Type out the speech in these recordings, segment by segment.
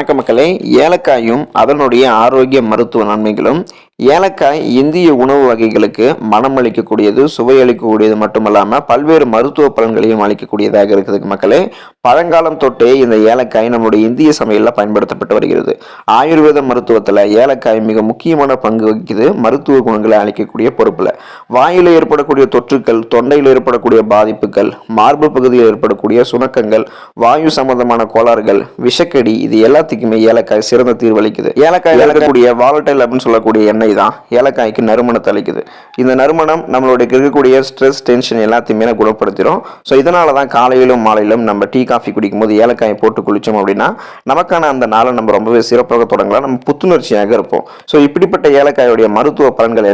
வணக்க மக்களே. ஏலக்காயும் அதனுடைய ஆரோக்கிய மருத்துவ நன்மைகளும். ஏலக்காய் இந்திய உணவு வகைகளுக்கு மனம் அளிக்கக்கூடியது, சுவை அளிக்கக்கூடியது மட்டுமல்லாம பல்வேறு மருத்துவ பலன்களையும் அளிக்கக்கூடியதாக இருக்குது மக்களே. பழங்காலம் தொட்டே இந்த ஏலக்காய் நம்முடைய இந்திய சமையல்ல பயன்படுத்தப்பட்டு வருகிறது. ஆயுர்வேத மருத்துவத்துல ஏலக்காய் மிக முக்கியமான பங்கு வகிக்குது. மருத்துவ குணங்களை அளிக்கக்கூடிய பொறுப்புல வாயில ஏற்படக்கூடிய தொற்றுக்கள், தொண்டையில் ஏற்படக்கூடிய பாதிப்புகள், மார்பு பகுதியில் ஏற்படக்கூடிய சுணக்கங்கள், வாயு சம்பந்தமான கோளாறுகள், விஷக்கடி, இது எல்லாத்துக்குமே ஏலக்காய் சிறந்த தீர்வளிக்குது. ஏலக்காய் இருக்கக்கூடிய வாலட்டைல் அப்படின்னு சொல்லக்கூடிய எண்ணெய் தான் ஏலக்காய்க்கு நறுமணத்தை அளிக்குது. இந்த நறுமணம் நம்மளுடைய இருக்கக்கூடிய ஸ்ட்ரெஸ், டென்ஷன் எல்லாத்தையுமே குணப்படுத்திடும். ஸோ இதனால தான் காலையிலும் மாலையிலும் நம்ம டீ காஃபி குடிக்கும் போது ஏலக்காயை போட்டு குளிச்சோம் அப்படின்னா நமக்கான அந்த நாளை நம்ம ரொம்பவே சிறப்பாக தொடங்கலாம், நம்ம புத்துணர்ச்சியாக இருப்போம். ஸோ இப்படிப்பட்ட ஏலக்காயுடைய மருத்துவ பலன்கள்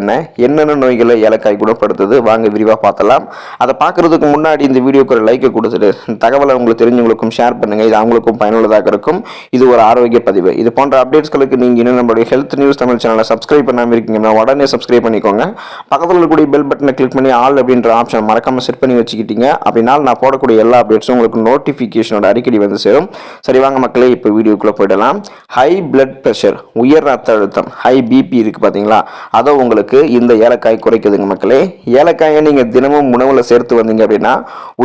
என்னென்ன நோய்களை ஏலக்காய் குணப்படுத்துது வாங்க விரிவாக பார்த்தலாம். அதை பார்க்கறதுக்கு முன்னாடி இந்த வீடியோக்கு ஒரு லைக்கை கொடுத்துட்டு தகவலை உங்களுக்கு தெரிஞ்சவங்களுக்கும் ஷேர் பண்ணுங்க. இது அவங்களுக்கும் பயனுள்ளதாக இருக்கும். இது ஒரு ஆரோக்கிய பதிவு. இது போன்ற அப்டேட்ஸ்களுக்கு நீங்க இன்னும் நம்மளுடைய ஹெல்த் நியூஸ் தமிழ் சேனலை சப்ஸ்கிரைப் பண்ணாம இருக்கீங்கன்னா உடனே சப்ஸ்கிரைப் பண்ணிக்கோங்க. பக்கத்தில் இருக்கக்கூடிய பெல் பட்டனை கிளிக் பண்ணி ஆல் அப்படின்ற ஆப்ஷன் மறக்காம செட் பண்ணி வச்சுக்கிட்டீங்க அப்படின்னா நான் போடக்கூடிய எல்லா அப்டேட்ஸும் உங்களுக்கு நோட்டிஃபிகேஷனோட அடிக்கடி வந்து சேரும். சரி வாங்க மக்களே, இப்போ வீடியோக்குள்ள போயிடலாம். ஹை பிளட் பிரஷர், உயர் ரத்த அழுத்தம், ஹை பிபி இருக்கு பாத்தீங்களா, அதை உங்களுக்கு இந்த ஏலக்காய் குறைக்குதுங்க மக்களே. ஏலக்காயை நீங்க தினமும் உணவுல சேர்த்து வந்தீங்க அப்படின்னா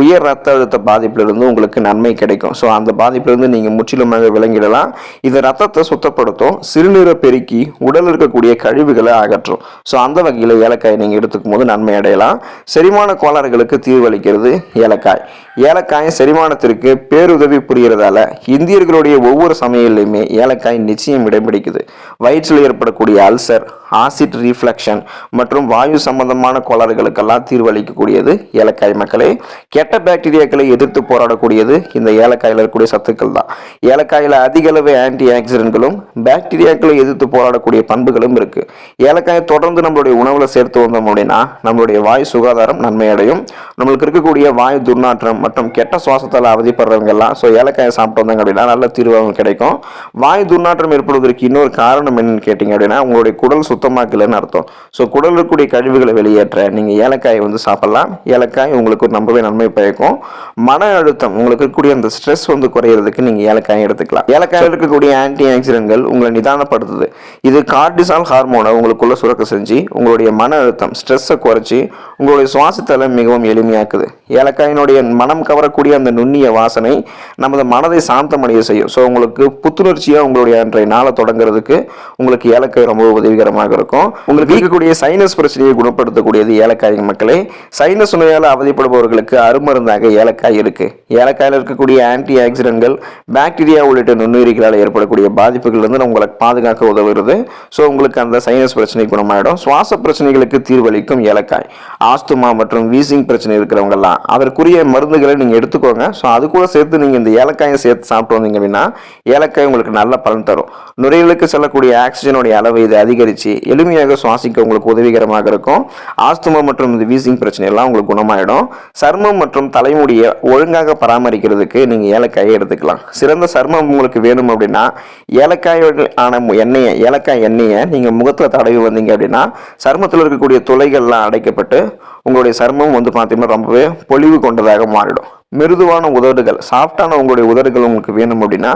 உயர் ரத்த அழுத்த பாதிப்பிலிருந்து உங்களுக்கு நன்மை கிடைக்கும். ஸோ அந்த பாதிப்பிலிருந்து நீங்க முற்றிலுமாக விளங்கிடலாம். இது ரத்தத்தை சுத்தப்படுத்தும், சிறுநீரை பெருக்கி உடல் இருக்கக்கூடிய கழிவுகளை அகற்றும். ஸோ அந்த வகையில் ஏலக்காய் நீங்கள் எடுத்துக்கும் போது நன்மை அடையலாம். செரிமான கோளாறுகளுக்கு தீர்வளிக்கிறது ஏலக்காய். ஏலக்காய் செரிமானத்திற்கு பேருதவி புரியறதால இந்தியர்களுடைய ஒவ்வொரு சமையல்லையுமே ஏலக்காய் நிச்சயம் இடம் பிடிக்குது. வயிற்றில் ஏற்படக்கூடிய அல்சர், ஆசிட் ரீஃப்ளக்ஷன் மற்றும் வாயு சம்பந்தமான கோளாறுகளுக்கெல்லாம் தீர்வளிக்கக்கூடியது ஏலக்காய் மக்களே. கெட்ட பாக்டீரியாக்களை எதிர்த்து போராடக்கூடியது இந்த ஏலக்காயில் இருக்கக்கூடிய சத்துக்கள் தான். ஏலக்காயில் அதிக அளவு ஆன்டி ஆக்சிடென்ட்களும் பாக்டீரியாக்களை எதிர்த்து போராடக்கூடிய பண்புகளும் இருக்கு. ஏலக்காயை தொடர்ந்து நம்மளுடைய உணவுல சேர்த்து வந்தோம் அப்படின்னா நம்மளுடைய வாயு சுகாதாரம் நன்மை அடையும். நம்மளுக்கு இருக்கக்கூடிய வாயு துர்நாற்றம் மற்றும் கெட்ட சுவாசத்தால் அவதிப்படுறவங்க எல்லாம் ஏலக்காயை சாப்பிட்டு வந்தாங்க அப்படின்னா நல்ல தீர்வு கிடைக்கும். வாயு துர்நாற்றம் ஏற்படுவதற்கு இன்னொரு காரணம் என்னன்னு கேட்டீங்க அப்படின்னா உங்களுடைய குடல் சுத்தமாக்கலன்னு அர்த்தம். ஸோ குடல் இருக்கக்கூடிய கழிவுகளை வெளியேற்ற நீங்க ஏலக்காயை சாப்பிடலாம். ஏலக்காய் உங்களுக்கு ரொம்பவே நன்மை பயக்கும். மன அழுத்தம், உங்களுக்கு இருக்கக்கூடிய அந்த ஸ்ட்ரெஸ் குறையிறதுக்கு நீங்க ஏலக்காயை எடுத்துக்கலாம். ஏலக்காயில் இருக்கக்கூடிய ஆன்டி ஆக்சிடென்ட்கள் உங்களை நிதானப்படுத்துது. இது கார்டிசால் ஹார்மோனை உங்களுக்குள்ள சுரக்க செஞ்சு உங்களுடைய மன அழுத்தம், ஸ்ட்ரெஸ்ஸை குறைச்சி உங்களுடைய சுவாசத்தலை மிகவும் எளிமையாக்குது. ஏலக்காயினுடைய மனம் கவரக்கூடிய அந்த நுண்ணிய வாசனை நமது மனதை சாந்தமடைய செய்யும். ஸோ உங்களுக்கு புத்துணர்ச்சியா உங்களுடைய அன்றைய நாளை தொடங்குறதுக்கு உங்களுக்கு ஏலக்காய் ரொம்ப உதவிகரமாக இருக்கும். உங்களுக்கு இருக்கக்கூடிய சைனஸ் பிரச்சனையை குணப்படுத்தக்கூடியது ஏலக்காய் மக்களே. சைனஸ் நோயால் அவதிப்படுபவர்களுக்கு அருமருந்தாக ஏலக்காய் இருக்கு. ஏலக்காயில் இருக்கக்கூடிய ஆன்டி ஆக்சிடென்ட்கள் பாக்டீரியா உள்ளிட்ட நுண்ணுயிரிகளால் ஏற்படக்கூடிய பாதிப்புகள் இருந்து உங்களை பாதுகாக்க உதவுகிறது. ஸோ உங்களுக்கு அந்த சைனஸ் பிரச்சனை குணமாயிடும். சுவாச பிரச்சனைகளுக்கு தீர்வளிக்கும் ஏலக்காய். ஆஸ்துமா மற்றும் வீசிங் பிரச்சனை இருக்கிறவங்க எல்லாம் அதற்குரிய மருந்துகளை நீங்க எடுத்துக்கோங்க. ஸோ அது கூட சேர்த்து நீங்க இந்த ஏலக்காயை சேர்த்து சாப்பிட்டு வந்தீங்க அப்படின்னா ஏலக்காய் உங்களுக்கு நல்ல பலன் தரும். நுரையீரலுக்கு செல்லக்கூடிய ஆக்சிஜனுடைய அளவை இது அதிகரித்து எளிமையாக சுவாசிக்க உங்களுக்கு உதவிகரமாக இருக்கும். ஆஸ்துமா மற்றும் இந்த வீசிங் பிரச்சனை எல்லாம் உங்களுக்கு குணமாயிடும். சர்மம் மற்றும் தலைமுடியை ஒழுங்காக பராமரிக்கிறதுக்கு நீங்க ஏலக்காயை எடுத்துக்கலாம். சிறந்த சர்மம் உங்களுக்கு வேணும் அப்படின்னா ஏலக்காய் எண்ணெயை நீங்க முகத்துல தடவி வந்தீங்க அப்படின்னா சர்மத்தில் இருக்கக்கூடிய துளைகள்லாம் அடைக்கப்பட்டு உங்களுடைய சர்மம் பார்த்தீங்கன்னா ரொம்பவே பொலிவு கொண்டதாக மாறிடும். மிருதுவான உதடுகள், சாஃப்டான உங்களுடைய உதடுகள் உங்களுக்கு வேணும் அப்படின்னா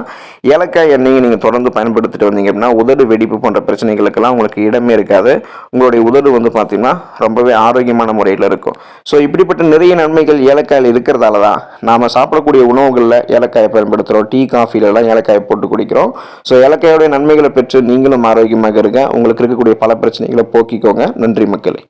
ஏலக்காய் எண்ணெயை நீங்கள் தொடர்ந்து பயன்படுத்திட்டு வந்தீங்க அப்படின்னா உதடு வெடிப்பு போன்ற பிரச்சனைகளுக்கெல்லாம் உங்களுக்கு இடமே இருக்காது. உங்களுடைய உதடு பார்த்தீங்கன்னா ரொம்பவே ஆரோக்கியமான முறையில் இருக்கும். ஸோ இப்படிப்பட்ட நிறைய நன்மைகள் ஏலக்காயில் இருக்கிறதால தான் நாம் சாப்பிடக்கூடிய உணவுகளில் ஏலக்காயை பயன்படுத்துகிறோம். டீ காஃபிலெல்லாம் ஏலக்காயை போட்டு குடிக்கிறோம். ஸோ ஏலக்காயோடைய நன்மைகளை பெற்று நீங்களும் ஆரோக்கியமாக இருக்க உங்களுக்கு இருக்கக்கூடிய பல பிரச்சனைகளை போக்கிக்கோங்க. நன்றி மக்களே.